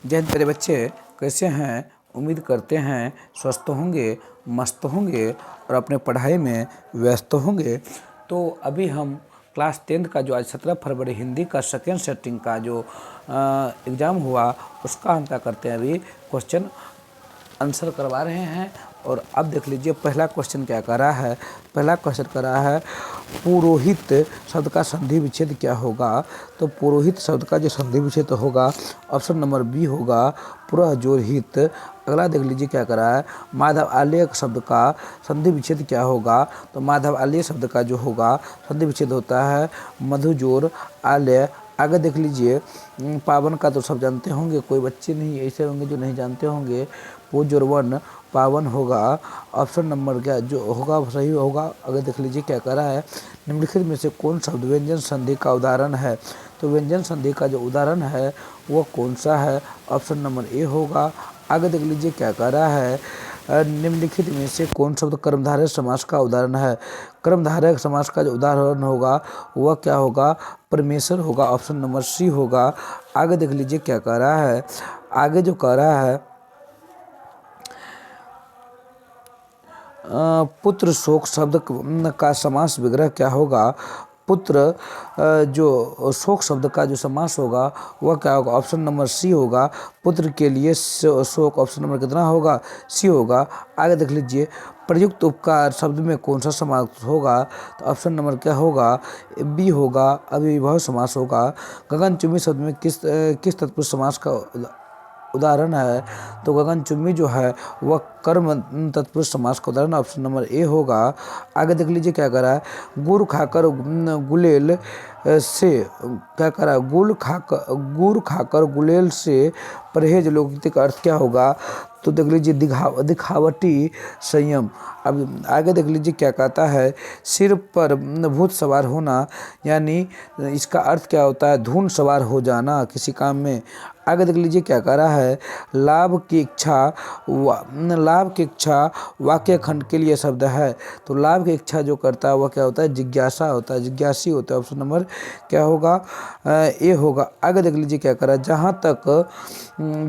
जय हिंद प्यारे बच्चे, कैसे हैं? उम्मीद करते हैं स्वस्थ होंगे, मस्त होंगे और अपने पढ़ाई में व्यस्त होंगे। तो अभी हम क्लास 10th का जो आज 17 फरवरी हिंदी का सेकेंड सेटिंग का जो एग्ज़ाम हुआ उसका हम क्या करते हैं, अभी क्वेश्चन आंसर करवा रहे हैं। और अब देख लीजिए पहला क्वेश्चन क्या कर रहा है। पहला क्वेश्चन कर रहा है पुरोहित शब्द का संधि विच्छेद क्या होगा। तो पुरोहित शब्द का जो संधि विच्छेद होगा ऑप्शन नंबर बी होगा पुरोहित। अगला देख लीजिए क्या कर रहा है, माधव आलय शब्द का संधि विच्छेद क्या होगा। तो माधव आलय शब्द का जो होगा संधि विच्छेद होता है मधुजोर आलय। आगे देख लीजिए पावन का तो सब जानते होंगे, कोई बच्चे नहीं ऐसे होंगे जो नहीं जानते होंगे। पुजोरवन पावन होगा, ऑप्शन नंबर क्या जो होगा सही होगा। अगर देख लीजिए क्या कह रहा है, निम्नलिखित में से कौन शब्द व्यंजन संधि का उदाहरण है। तो व्यंजन संधि का जो उदाहरण है वो कौन सा है, ऑप्शन नंबर ए होगा। आगे देख लीजिए क्या कह रहा है, निम्नलिखित में से कौन शब्द कर्मधारय समास का उदाहरण है। कर्मधारय समास का जो उदाहरण होगा वह क्या होगा, परमेश्वर होगा, ऑप्शन नंबर सी होगा। आगे देख लीजिए क्या कह रहा है, आगे जो कह रहा है पुत्र शोक शब्द का समास विग्रह क्या होगा। पुत्र जो शोक शब्द का जो समास होगा वह क्या होगा, ऑप्शन नंबर सी होगा। पुत्र के लिए शोक, ऑप्शन नंबर कितना होगा, सी होगा। आगे देख लीजिए प्रयुक्त उपकार शब्द में कौन सा समास होगा। तो ऑप्शन नंबर क्या होगा, बी होगा, अव्ययीभाव समास होगा। गगनचुंबी शब्द में किस तत्पुरुष समास का उदाहरण है। तो गगनचुंबी जो है वह कर्म तत्पुरुष समास का उदाहरण, ऑप्शन नंबर ए होगा। आगे देख लीजिए क्या कर रहा है, गुड़ खाकर गुलेल से क्या कर रहा है, गुड़ खाकर गुलेल से परहेज लौकिक का अर्थ क्या होगा। तो देख लीजिए दिखावटी संयम। अब आगे देख लीजिए क्या कहता है, सिर पर भूत सवार होना, यानी इसका अर्थ क्या होता है, धून सवार हो जाना किसी काम में। आगे देख लीजिए क्या कह रहा है, लाभ की इच्छा वाक्य खंड के लिए शब्द है। तो लाभ की इच्छा जो करता है वह क्या होता है, जिज्ञासा होता है, जिज्ञासी होता है। ऑप्शन नंबर क्या होगा, ए होगा। आगे देख लीजिए क्या कर रहा है,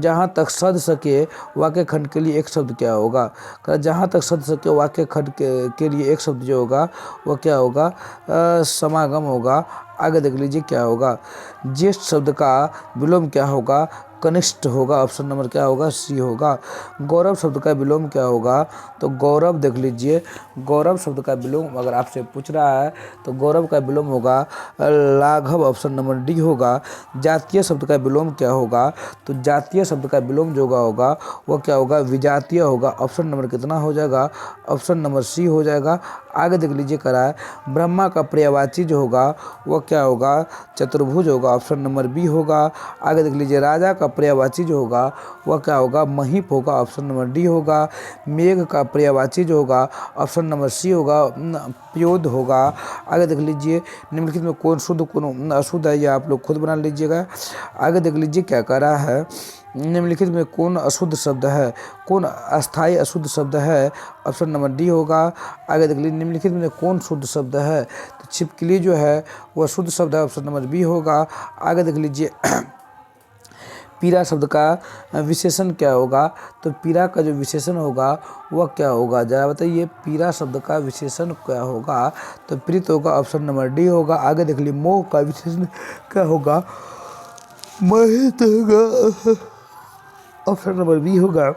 जहाँ तक सद सके वाक्य खंड के लिए एक शब्द क्या होगा। जहाँ तक सद सके वाक्य खंड के लिए एक शब्द जो होगा वह क्या होगा, समागम होगा। आगे देख लीजिए क्या होगा, ज्येष्ठ शब्द का विलोम क्या होगा, कनिष्ठ होगा, ऑप्शन नंबर क्या होगा, सी होगा। गौरव शब्द का विलोम क्या होगा। तो गौरव देख लीजिए, गौरव शब्द का विलोम अगर आपसे पूछ रहा है तो गौरव का विलोम होगा लाघव, ऑप्शन नंबर डी होगा। जातीय शब्द का विलोम क्या होगा। तो जातीय शब्द का विलोम जो होगा वह क्या होगा, विजातीय होगा, ऑप्शन नंबर कितना हो जाएगा, ऑप्शन नंबर सी हो जाएगा। आगे देख लीजिए करा है, ब्रह्मा का पर्यायवाची जो होगा वह क्या होगा, चतुर्भुज होगा, ऑप्शन नंबर बी होगा। आगे देख लीजिए राजा का पर्यायवाची जो होगा वह क्या होगा, महीप होगा, ऑप्शन नंबर डी होगा। मेघ का पर्यायवाची जो होगा ऑप्शन नंबर सी होगा, प्योद होगा। आगे देख लीजिए निम्नलिखित में कौन शुद्ध कौन अशुद्ध है, ये आप लोग खुद बना लीजिएगा। आगे देख लीजिए क्या कह रहा है, निम्नलिखित में कौन अशुद्ध शब्द है, कौन अस्थायी अशुद्ध शब्द है, ऑप्शन नंबर डी होगा। आगे देख लीजिए निम्नलिखित में कौन शुद्ध शब्द है। तो छिपकली जो है वह शुद्ध शब्द है, ऑप्शन नंबर बी होगा। आगे देख लीजिए पीरा शब्द का विशेषण क्या होगा। तो पीरा का जो विशेषण होगा वह क्या होगा, जरा बताइए पीरा शब्द का विशेषण क्या होगा। तो प्रीत होगा, ऑप्शन नंबर डी होगा। आगे देख लीजिए मोह का विशेषण क्या होगा, मोहित होगा, ऑप्शन नंबर बी होगा।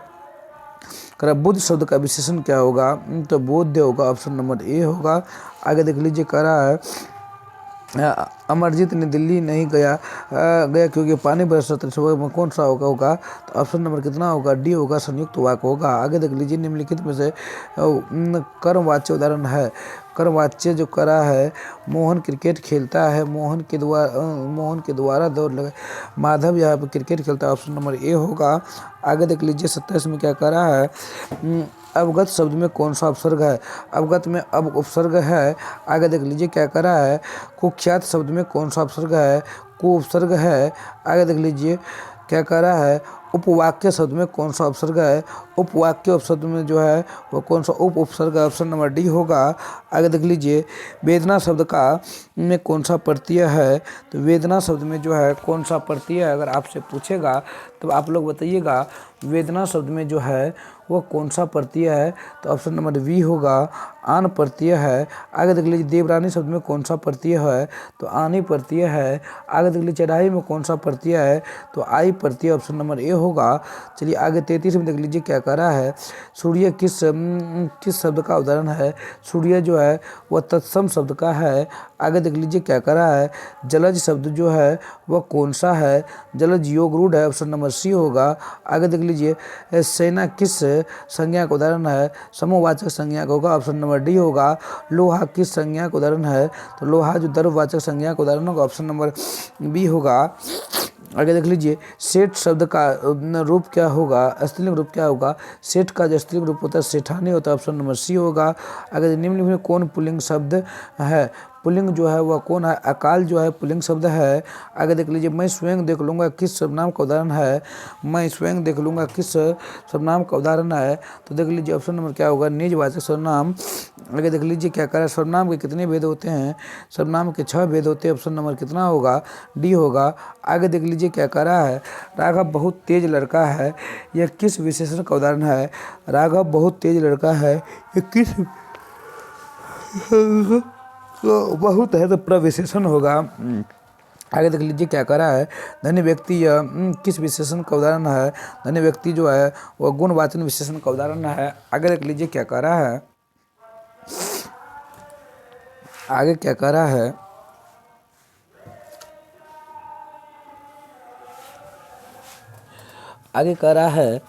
करा बुद्ध शब्द का विशेषण क्या होगा। तो बोध्य होगा, ऑप्शन नंबर ए होगा। आगे देख लीजिए करा है, अमरजीत ने दिल्ली नहीं गया क्योंकि पानी बरस रहा था, सुबह में कौन सा होगा। तो ऑप्शन नंबर कितना होगा, डी होगा, संयुक्त वाक्य होगा। आगे देख लीजिए निम्नलिखित में से कर्मवाच्य उदाहरण है। कर्मवाच्य जो करा है, मोहन क्रिकेट खेलता है, मोहन के द्वारा दौड़ लगा, माधव यहाँ पर क्रिकेट खेलता है, ऑप्शन नंबर ए होगा। आगे देख लीजिए 27 में क्या करा है, अवगत शब्द में कौन सा उपसर्ग है। अवगत में अब उपसर्ग है। आगे देख लीजिए क्या करा है, कुख्यात शब्द में कौन सा उपसर्ग है, को उपसर्ग है। आगे देख लीजिए क्या करा है, उपवाक्य शब्द में कौन सा उपसर्ग है? उपवाक्य शब्द में जो है वो कौन सा उप उपसर्ग है? ऑप्शन नंबर डी होगा। आगे देख लीजिए, वेदना शब्द का में कौन सा प्रत्यय है? तो वेदना शब्द में जो है कौन सा प्रत्यय है, अगर आपसे पूछेगा तो आप लोग बताइएगा वेदना शब्द में जो है वो कौन सा प्रत्यय है? तो ऑप्शन नंबर बी होगा, आन प्रत्यय है। आगे देख लीजिए, देवरानी शब्द में कौन सा प्रत्यय है? तो आनी प्रत्यय है। आगे देख लीजिए, चढ़ाई में कौन सा प्रत्यय है? तो आई प्रत्यय, ऑप्शन नंबर ए होगा। चलिए आगे 33 में देख लीजिए क्या कह रहा है, सूर्य किस शब्द का उदाहरण है? सूर्य जो है वह तत्सम शब्द का है। आगे देख लीजिए क्या कह रहा है, जलज शब्द जो है वह कौन सा है? जलज योग रूढ़ है, ऑप्शन नंबर सी होगा। आगे देख लीजिए, सेना किस संज्ञा का उदाहरण है? समूहवाचक संज्ञा का होगा, ऑप्शन नंबर डी होगा। लोहा किस संज्ञा का उदाहरण है? तो लोहा जो द्रव्यवाचक संज्ञा का उदाहरण होगा, ऑप्शन नंबर बी होगा। आगे देख लीजिए, सेठ शब्द का रूप क्या होगा? स्त्रीलिंग रूप क्या होगा? सेठ का जो स्त्रीलिंग रूप होता है सेठानी होता है, ऑप्शन नंबर सी होगा। आगे निम्नलिखित में कौन पुल्लिंग शब्द है? पुल्लिंग जो है वह कौन है? अकाल जो है पुल्लिंग शब्द है। आगे देख लीजिए, मैं स्वयं देख लूँगा किस सर्वनाम का उदाहरण है? मैं स्वयं देख लूँगा किस सर्वनाम का उदाहरण है? तो देख लीजिए ऑप्शन नंबर क्या होगा, निजवाचक सर्वनाम। आगे देख लीजिए क्या कह रहा है, सर्वनाम के कितने भेद होते हैं? सर्वनाम के 6 भेद होते हैं, ऑप्शन नंबर कितना होगा? डी होगा। आगे देख लीजिए क्या कह रहा है, राघव बहुत तेज लड़का है, यह किस विशेषण का उदाहरण है? राघव बहुत तेज लड़का है, यह किस तो बहुत है तो प्रविशेषण होगा। आगे देख लीजिए क्या कह रहा है, धन्य व्यक्ति यह किस विशेषण का उदाहरण है? धन्य व्यक्ति जो है वह गुणवाचन विशेषण का उदाहरण है। आगे देख लीजिए क्या कह रहा है, आगे क्या कह रहा है, आगे कह रहा है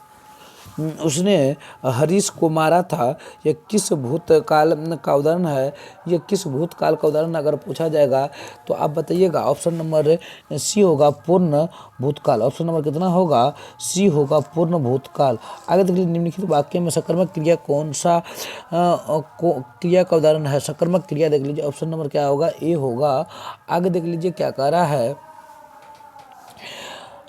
उसने हरीश को मारा था, यह किस भूतकाल का उदाहरण है? यह किस भूतकाल का उदाहरण अगर पूछा जाएगा तो आप बताइएगा, ऑप्शन नंबर सी होगा, पूर्ण भूतकाल। ऑप्शन नंबर कितना होगा? सी होगा, पूर्ण भूतकाल। आगे देख लीजिए, निम्नलिखित वाक्य में सकर्मक क्रिया कौन सा क्रिया का उदाहरण है? सकर्मक क्रिया देख लीजिए, ऑप्शन नंबर क्या होगा? ए होगा। आगे देख लीजिए क्या कह रहा है,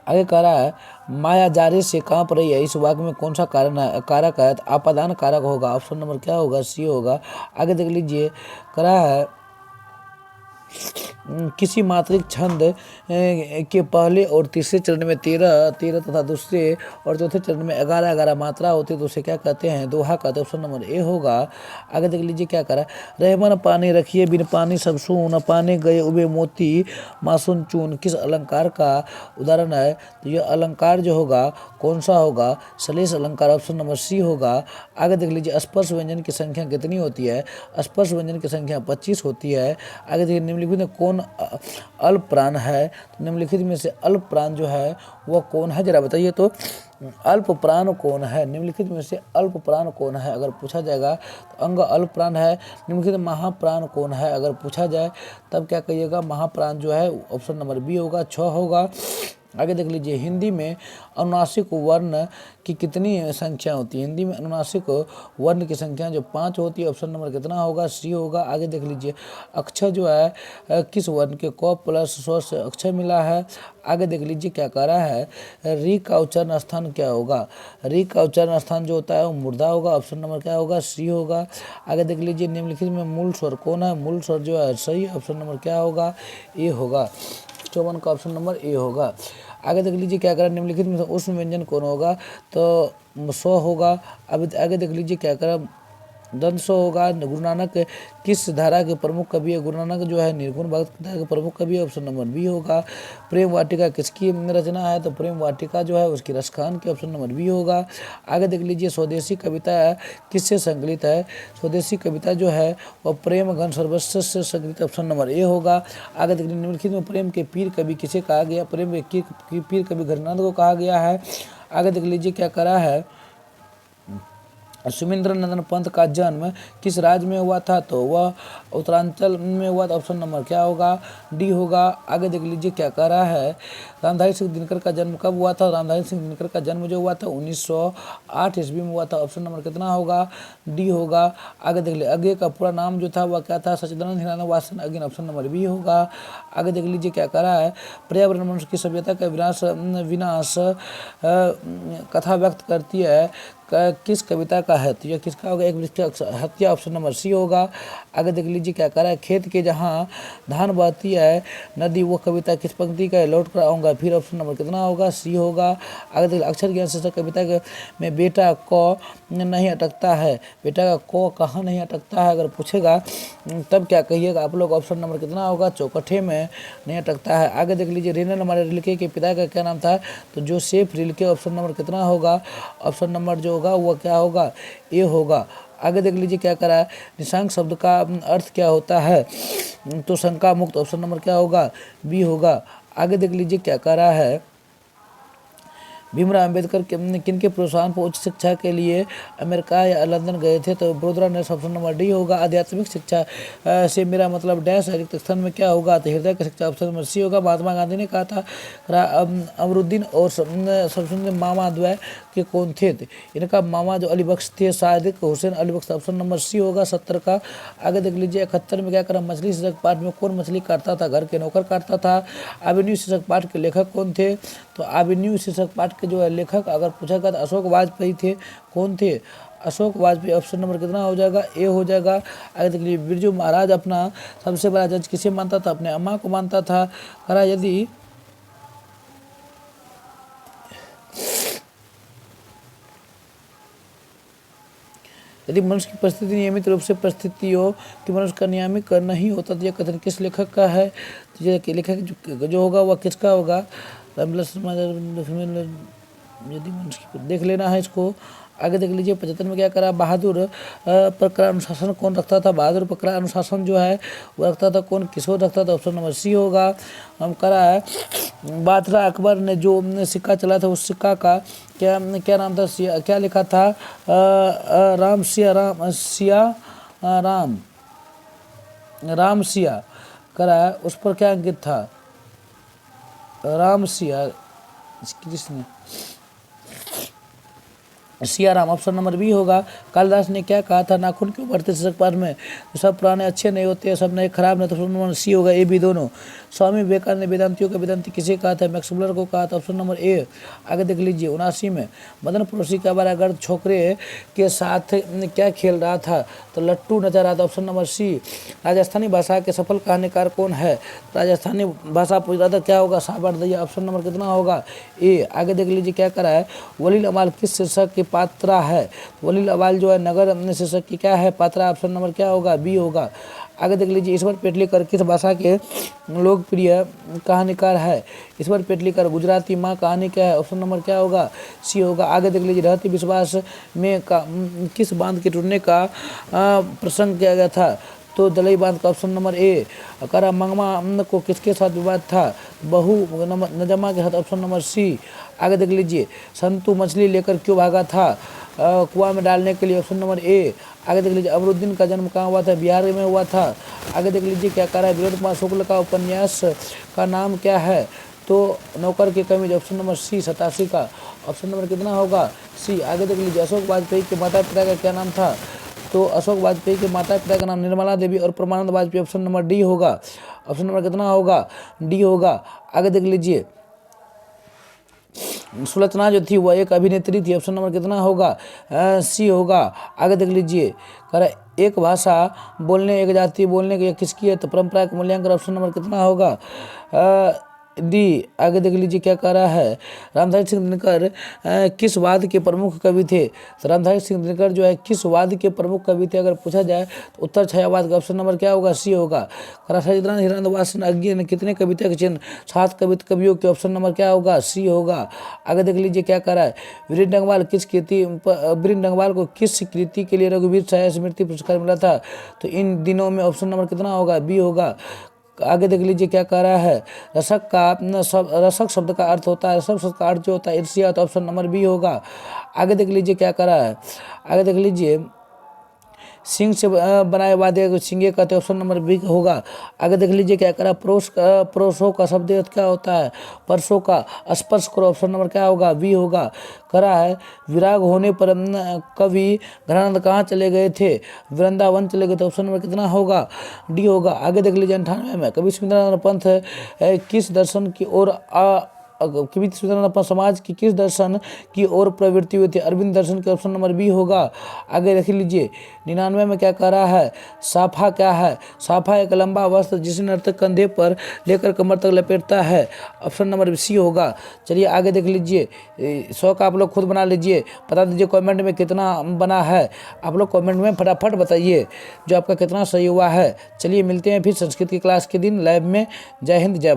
आगे कह रहा है माया जारे से कांप रही है, इस वाक्य में कौन सा कारण है? कारक है? आपादान कारक होगा, ऑप्शन नंबर क्या होगा? सी होगा। आगे देख लीजिए, कह रहा है किसी मात्रिक छंद के पहले और तीसरे चरण में 13 तथा दूसरे और चौथे चरण में 11 मात्रा होती है तो उसे क्या कहते हैं? दोहा कहते हैं, ऑप्शन नंबर ए होगा। आगे देख लीजिए क्या करा, रहमान पानी रखिए बिन पानी सब सून, पाने गए उबे मोती मासून चून, किस अलंकार का उदाहरण है? तो यह अलंकार जो होगा कौन सा होगा? सलेश अलंकार, ऑप्शन नंबर सी होगा। आगे देख लीजिए, स्पर्श व्यंजन की संख्या कितनी होती है? स्पर्श व्यंजन की संख्या 25 होती है। आगे देखिए, निम्नलिखित में कौन अल्प प्राण है? तो निम्नलिखित में से अल्प प्राण जो है वह कौन है, जरा बताइए तो। अल्प प्राण कौन है? निम्नलिखित में से अल्प प्राण कौन है अगर पूछा जाएगा तो अंग अल्प प्राण है। निम्नलिखित महाप्राण कौन है अगर पूछा जाए तब क्या कहिएगा? महाप्राण जो है ऑप्शन नंबर बी होगा, 6 होगा। आगे देख लीजिए, हिंदी में अनुनासिक वर्ण की कितनी संख्या होती है? हिंदी में अनुनासिक वर्ण की संख्या जो 5 होती है, ऑप्शन नंबर कितना होगा? सी होगा। आगे देख लीजिए, अक्षर जो है किस वर्ण के क प्लस स्वर से अक्षर मिला है? आगे देख लीजिए क्या कह रहा है, री का उच्चारण स्थान क्या होगा? री का उच्चारण स्थान जो होता है वो मूर्धा होगा, ऑप्शन नंबर क्या होगा? सी होगा। आगे देख लीजिए, निम्नलिखित में मूल स्वर कौन है? मूल स्वर जो है सही, ऑप्शन नंबर क्या होगा? ए होगा। 54 का ऑप्शन नंबर ए होगा। आगे देख लीजिए क्या करा, निम्नलिखित में उष्ण व्यंजन कौन होगा? तो 100 होगा। अब आगे देख लीजिए क्या करा, दंत 100 होगा। गुरु नानक किस धारा के प्रमुख कवि है? गुरु नानक जो है निर्गुण भक्त धारा के प्रमुख कवि है, ऑप्शन नंबर बी होगा। प्रेम वाटिका किसकी रचना है? तो प्रेम वाटिका जो है उसकी रसखान की, ऑप्शन नंबर बी होगा। आगे देख लीजिए, स्वदेशी कविता किससे संकलित है? स्वदेशी कविता जो है वह प्रेम घन सर्वस्व से संकलित, ऑप्शन नंबर ए होगा। आगे देख लीजिए, निम्नलिखित में प्रेम के पीर कवि किसे कहा गया? प्रेम के पीर कवि घरनाथ को कहा गया है। आगे देख लीजिए क्या करा है, सुमिंद्र नंदन पंत का जन्म किस राज्य में हुआ था? तो वह उत्तरांचल में हुआ था। ऑप्शन नंबर क्या होगा? डी होगा। आगे देख लीजिए क्या कह रहा है। रामधारी सिंह दिनकर का जन्म कब हुआ था? रामधारी सिंह दिनकर का जन्म जो हुआ था 1908 ईस्वी में हुआ था। ऑप्शन नंबर कितना होगा? डी होगा। आगे देख लीजिए अज्ञे का पूरा नाम जो था वह क्या था? Sachchidanand Hiranand Vatsyayan Agyeya. Option number B होगा। आगे देख लीजिए क्या कह रहा है। पर्यावरण मनुष्य की सभ्यता का विनाश कथा व्यक्त करती है किस कविता का है? तो यह किसका होगा? एक वृक्ष हत्या। ऑप्शन नंबर सी होगा। आगे देख लीजिए क्या कह रहा है। खेत के जहाँ धान बहती है नदी वो कविता किस पंक्ति का है? लौट कर आऊँगा फिर। ऑप्शन नंबर कितना होगा? सी होगा। आगे देख अक्षर ज्ञान शीर्षक कविता में बेटा क नहीं अटकता है। बेटा का क कहाँ नहीं अटकता है अगर पूछेगा तब क्या कहिएगा आप लोग? ऑप्शन नंबर कितना होगा? चौकठे में नहीं अटकता है। आगे देख लीजिए रेनल हमारे रिल्के के पिता का क्या नाम था? तो जोसेफ रिल्के। ऑप्शन नंबर कितना होगा? ऑप्शन नंबर जो होगा वो क्या होगा? ए होगा। आगे देख लीजिए क्या करा है। निशंक शब्द का अर्थ क्या होता है? तो शंका मुक्त। ऑप्शन नंबर क्या होगा? बी होगा। आगे देख लीजिए क्या कह रहा है। भीमराव अंबेडकर किनके प्रोत्साहन पर उच्च शिक्षा के लिए अमेरिका या लंदन गए थे? तो Vadodara national. Option number D होगा। आध्यात्मिक शिक्षा से मेरा मतलब डैश रिक्त स्थान में क्या होगा? तो हृदय की शिक्षा। ऑप्शन नंबर सी होगा। महात्मा गांधी ने कहा था अमरुद्दीन और शमसुद्दीन मामा द्वय के कौन थे? इनका मामा जो अली बख्श थे सादिक हुसैन अली बख्श। ऑप्शन नंबर सी होगा 70 का। आगे देख लीजिए 71 में क्या करा। मछली शीर्षक पाठ में कौन मछली काटता था? घर के नौकर काटता था। एवेन्यू शीर्षक पाठ के लेखक कौन थे? तो एवेन्यू शीर्षक पाठ के जो है लेखक अगर पूछा गया तो अशोक वाजपेयी थे। कौन थे? अशोक वाजपेयी। ऑप्शन नंबर कितना हो जाएगा? ए हो जाएगा। आगे देख लीजिए बिरजू महाराज अपना सबसे बड़ा जज किसे मानता था? अपने अम्मा को मानता था। करा यदि मनुष्य की परिस्थिति नियमित रूप से परिस्थितियों कि मनुष्य का नियमित नहीं होता तो यह कथन किस लेखक का है? तो यह लेखक जो होगा वह किसका होगा? यदि मनुष्य की देख लेना है इसको। आगे देख लीजिए 75 में क्या करा। बहादुर पर कड़ा अनुशासन कौन रखता था? बहादुर पर कड़ा अनुशासन जो है वो रखता था कौन? किशोर रखता था। ऑप्शन नंबर सी होगा। हम करा है बादशाह अकबर ने जो सिक्का चला था उस सिक्का का क्या क्या नाम था? क्या लिखा था? राम सिया राम सिया करा है उस पर क्या अंकित था? Ram Siya Krishna Siyaram. Option number B होगा। कालिदास ने क्या कहा था? नाखून क्यों बढ़ते शीर्षक पाठ में? सब पुराने अच्छे नहीं होते, सब नए खराब नहीं। तो ऑप्शन नंबर सी होगा। ए बी दोनों। स्वामी विवेकानंद ने वेदांतियों का वेदांति किसे कहा था? मैक्स मुलर को कहा था। Option number A. आगे देख लीजिए 79 में मदन पड़ोसी का बारागढ़ छोकरे के साथ क्या खेल रहा था? तो लट्टू नचा रहा था। ऑप्शन नंबर सी। राजस्थानी भाषा के सफल कहानीकार कौन है? राजस्थानी भाषा पूछ रहा था क्या होगा? साबर दैया। ऑप्शन नंबर कितना होगा? ए। आगे देख लीजिए क्या करा है। वलील अमाल किस शीर्षक की पात्रा है? वलील अमाल जो है नगर शीर्षक की क्या है? पात्रा। ऑप्शन नंबर क्या होगा? बी होगा। आगे देख लीजिए ईश्वर पेटलीकर किस भाषा के लोकप्रिय कहानीकार है? ईश्वर पेटलीकर गुजराती माँ कहानी क्या है? ऑप्शन नंबर क्या होगा? सी होगा। आगे देख लीजिए रहती विश्वास में किस बांध के टूटने का प्रसंग किया गया था? तो दलई बांध का। Option number A. करा मंगमा को किसके साथ विवाद था? बहु नजमा के साथ। Option number C. आगे देख लीजिए संतु मछली लेकर क्यों भागा था? कुआं में डालने के लिए। Option number A. आगे देख लीजिए अमरुद्दीन का जन्म कहाँ हुआ था? बिहार में हुआ था। आगे देख लीजिए क्या कह रहा है। विनोद कुमार शुक्ल का उपन्यास का नाम क्या है? तो नौकर की कमीज। ऑप्शन नंबर सी 87 का। ऑप्शन नंबर कितना होगा? सी। आगे देख लीजिए अशोक वाजपेयी के माता पिता का क्या नाम था? तो अशोक वाजपेयी के माता पिता का नाम निर्मला देवी और परमानंद वाजपेयी। ऑप्शन नंबर डी होगा। ऑप्शन नंबर कितना होगा? डी होगा। आगे देख लीजिए सुलोचना जो थी वह एक अभिनेत्री थी। ऑप्शन नंबर कितना होगा? सी होगा। आगे देख लीजिए कर एक भाषा बोलने एक जाति बोलने की किसकी है? तो परंपरा का मूल्यांकन। ऑप्शन नंबर कितना होगा? डी। आगे देख लीजिए क्या कह रहा है। रामधारी सिंह दिनकर किस वाद के प्रमुख कवि थे? तो रामधारी सिंह दिनकर जो है किस वाद के प्रमुख कवि थे अगर पूछा जाए तो उत्तर छायावाद का। ऑप्शन नंबर क्या होगा? सी होगा। सच्चिदानंद हीरानंद वासन अज्ञे ने कितने कविता के चिन्ह? 7 कवियों के। ऑप्शन नंबर क्या होगा? सी होगा। आगे देख लीजिए क्या कह रहा है। वीरेंद्र डंगवाल को किस कृति के लिए रघुवीर साया स्मृति पुरस्कार मिला था? तो इन दिनों में। ऑप्शन नंबर कितना होगा? बी होगा। आगे देख लीजिए क्या कह रहा है, रसक शब्द का अर्थ होता है, रसक शब्द का अर्थ जो होता है ईर्ष्या, तो ऑप्शन नंबर बी होगा। आगे देख लीजिए क्या कह रहा है, आगे देख लीजिए सिंह से बनाए वाद्य को सिंगे कहते हैं, ऑप्शन नंबर बी होगा। आगे देख लीजिए क्या करा, परोसो का शब्द अर्थ क्या होता है, परसों का स्पर्श करो, ऑप्शन नंबर क्या होगा, बी होगा। करा है विराग होने पर कवि घरानंद कहाँ चले गए थे, वृंदावन चले गए थे, ऑप्शन नंबर कितना होगा, डी होगा। आगे देख लीजिए 98 में कवि सुरेंद्रनाथ पंथ किस दर्शन की ओर कवि सुरेंद्रनाथ समाज की किस दर्शन की ओर प्रवृत्ति हुई थी, अरविंद दर्शन के, ऑप्शन नंबर बी होगा। आगे देख लीजिए 99 में क्या कह रहा है, साफा क्या है, साफा एक लंबा वस्त्र जिसे नर्तक कंधे पर लेकर कमर तक लपेटता है, ऑप्शन नंबर सी होगा। चलिए आगे देख लीजिए 100 का आप लोग खुद बना लीजिए, बता दीजिए कमेंट में कितना बना है, आप लोग कमेंट में फटाफट बताइए जो आपका कितना सही हुआ है। चलिए मिलते हैं फिर संस्कृत की क्लास के दिन लाइव में। जय हिंद जय भारत।